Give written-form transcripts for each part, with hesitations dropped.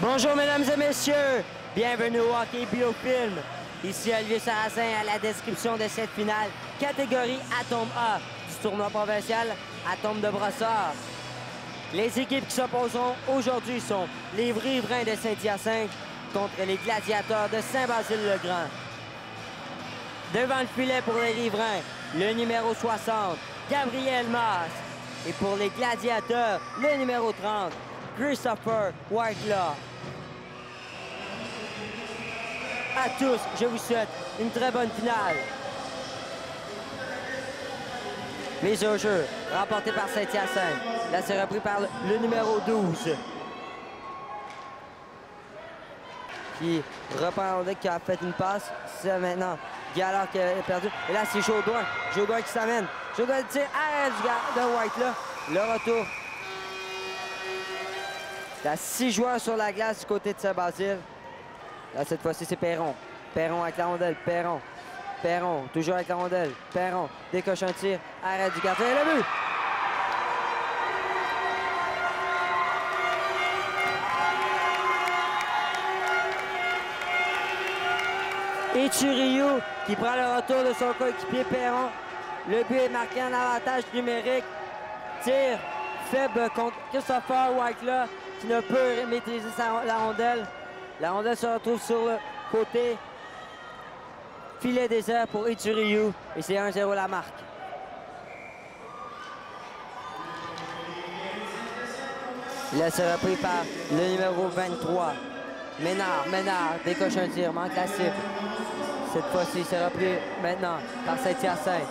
Bonjour mesdames et messieurs, bienvenue au Hockey Biofilm. Ici Olivier Sarrazin à la description de cette finale, catégorie Atome A du tournoi provincial Atome de Brossard. Les équipes qui s'opposeront aujourd'hui sont les Riverains de Saint-Hyacinthe contre les Gladiateurs de Saint-Basile-le-Grand. Devant le filet pour les Riverains, le numéro 60, Gabriel Maas. Et pour les Gladiateurs, le numéro 30, Christopher Whitelaw. À tous, je vous souhaite une très bonne finale. Mise au jeu, remporté par Saint-Hyacinthe. Là, c'est repris par le numéro 12. Qui reprend qui a fait une passe. C'est maintenant Gallard qui a perdu. Et là, c'est Jodoin. Jodoin qui s'amène. Jodoin tire. Arrête de Whitelaw. Le retour. Il y a 6 joueurs sur la glace du côté de Saint-Basile. Là, cette fois-ci, c'est Perron. Perron avec la rondelle. Perron. Perron, toujours avec la rondelle. Perron décoche un tir. Arrête du gardien. Et le but! Et Churiou qui prend le retour de son coéquipier Perron. Le but est marqué en avantage numérique. Tir faible contre Christopher Whitelaw qui ne peut maîtriser la rondelle. La rondelle se retrouve sur le côté. Filet désert pour Ituriu. Et c'est 1-0 la marque. Là, c'est repris par le numéro 23. Ménard décoche un tir, manque la cible. Cette fois-ci, c'est repris maintenant par Saint-Hyacinthe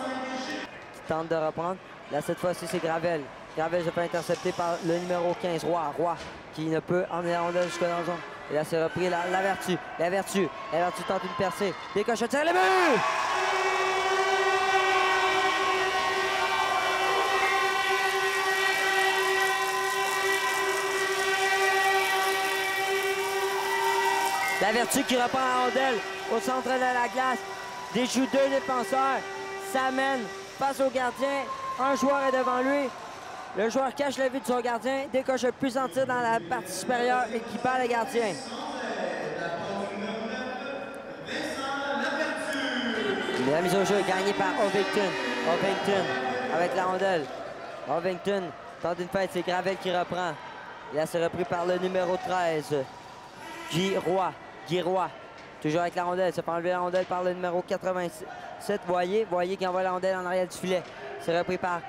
qui tente de reprendre. Là, cette fois-ci, c'est Gravel. Gravel se fait intercepter par le numéro 15, Roy, qui ne peut emmener la rondelle jusque dans la zone. Et là, c'est repris la Vertu. La Vertu tente une percée. Décoche un tir, le but! La Vertu qui reprend la rondelle au centre de la glace. Déjoue 2 défenseurs. S'amène face au gardien. Un joueur est devant lui. Le joueur cache la vue de son gardien. Décoche un puissant tir dans la partie supérieure et qui bat le gardien. La mise au jeu est gagnée par Ovington. Ovington avec la rondelle. Ovington tente une fête. C'est Gravel qui reprend. Là, c'est repris par le numéro 13. Guy Roy, toujours avec la rondelle, se fait enlever la rondelle par le numéro 87, Voyer qui envoie la rondelle en arrière du filet. C'est repris par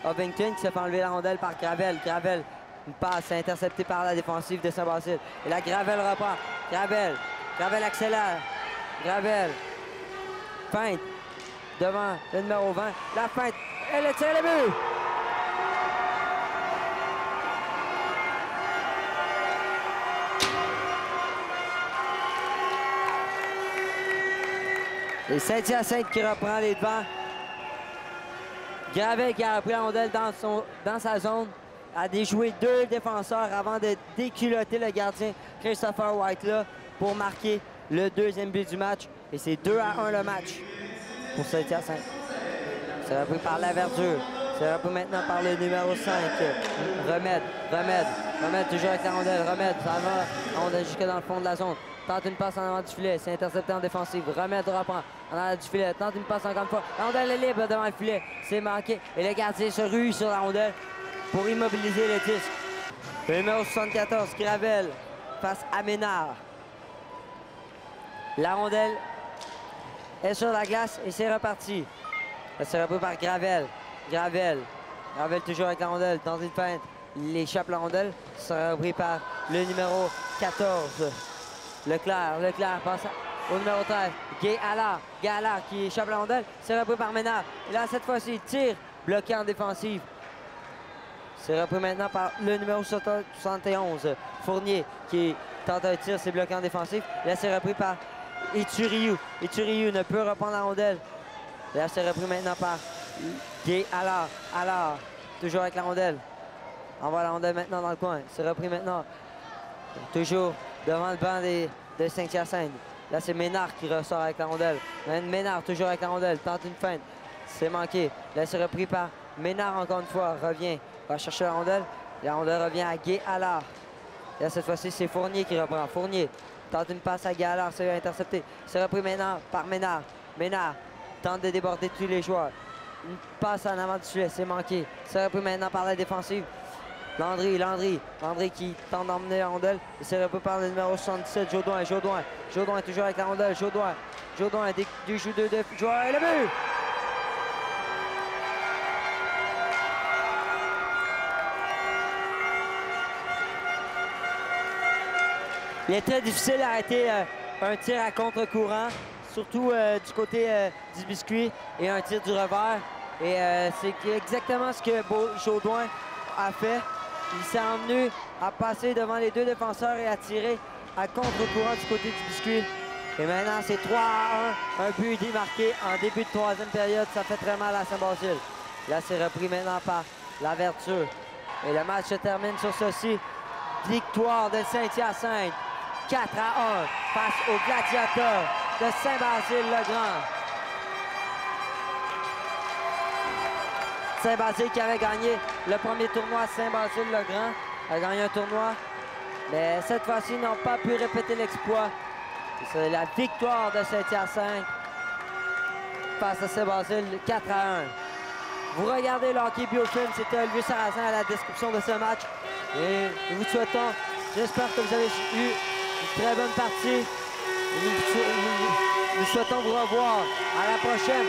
Ovington qui se fait enlever la rondelle par Gravel. Gravel, une passe interceptée par la défensive de Saint-Basile. Et là, Gravel reprend. Gravel accélère. Gravel, feinte devant le numéro 20. La feinte, elle le tire, le but! Et Saint-Hyacinthe qui reprend les devants. Gravel qui a repris la rondelle dans sa zone. A déjoué 2 défenseurs avant de déculotter le gardien Christopher Whitelaw pour marquer le 2e but du match. Et c'est 2-1 le match pour Saint-Hyacinthe. C'est repris par la Verdure. C'est repris maintenant par le numéro 5. Remède toujours avec la rondelle. Remède, ça va. La rondelle jusque dans le fond de la zone. Tente une passe en avant du filet. C'est intercepté en défensive. Remède reprend en avant du filet. Tente une passe encore une fois. La rondelle est libre devant le filet. C'est manqué. Et le gardien se rue sur la rondelle pour immobiliser le disque. Le numéro 74, Gravel, face à Ménard. La rondelle est sur la glace et c'est reparti. C'est repris par Gravel. Gravel toujours avec la rondelle. Dans une feinte, il échappe la rondelle. C'est repris par le numéro 14. Leclerc passe au numéro 13. Gallard qui échappe la rondelle. C'est repris par Ménard. Et là, cette fois-ci, tir bloqué en défensive. C'est repris maintenant par le numéro 71. Fournier qui tente un tir, c'est bloqué en défensive. Là, c'est repris par Ituriu. Ituriu ne peut reprendre la rondelle. Là, c'est repris maintenant par Allard, toujours avec la rondelle. Envoie la rondelle maintenant dans le coin. C'est repris maintenant. Toujours devant le banc de Saint-Hyacinthe. Là, c'est Ménard qui ressort avec la rondelle. Ménard, toujours avec la rondelle. Tente une feinte. C'est manqué. Là, c'est repris par Ménard encore une fois. Revient. Va chercher la rondelle. La rondelle revient à Guy Allard. Et là, cette fois-ci, c'est Fournier qui reprend. Fournier tente une passe à Gallard, c'est intercepté. C'est repris maintenant par Ménard. Ménard tente de déborder tous les joueurs. Une passe en avant du filet, c'est manqué. C'est repris maintenant par la défensive. Landry qui tente d'emmener la rondelle. C'est repris par le numéro 77, Jodoin. Jodoin est toujours avec la rondelle. Jodoin déjoue deux joueurs et le but! Il est très difficile d'arrêter un tir à contre-courant, surtout du côté du biscuit et un tir du revers. Et c'est exactement ce que Jodoin a fait. Il s'est emmené à passer devant les deux défenseurs et à tirer à contre-courant du côté du biscuit. Et maintenant, c'est 3-1. Un but démarqué en début de troisième période. Ça fait très mal à Saint-Basile. Là, c'est repris maintenant par l'Averture. Et le match se termine sur ceci. Victoire de Saint-Hyacinthe. 4-1 face aux Gladiateurs de Saint-Basile-le-Grand. Saint-Basile qui avait gagné le premier tournoi à Saint-Basile-le-Grand a gagné un tournoi, mais cette fois-ci n'ont pas pu répéter l'exploit. C'est la victoire de Saint-Hyacinthe face à Saint-Basile 4-1. Vous regardez le hockey Biofilm, c'était Olivier Sarrazin à la description de ce match. Et nous vous souhaitons, j'espère que vous avez eu une très bonne partie. Nous souhaitons vous revoir à la prochaine.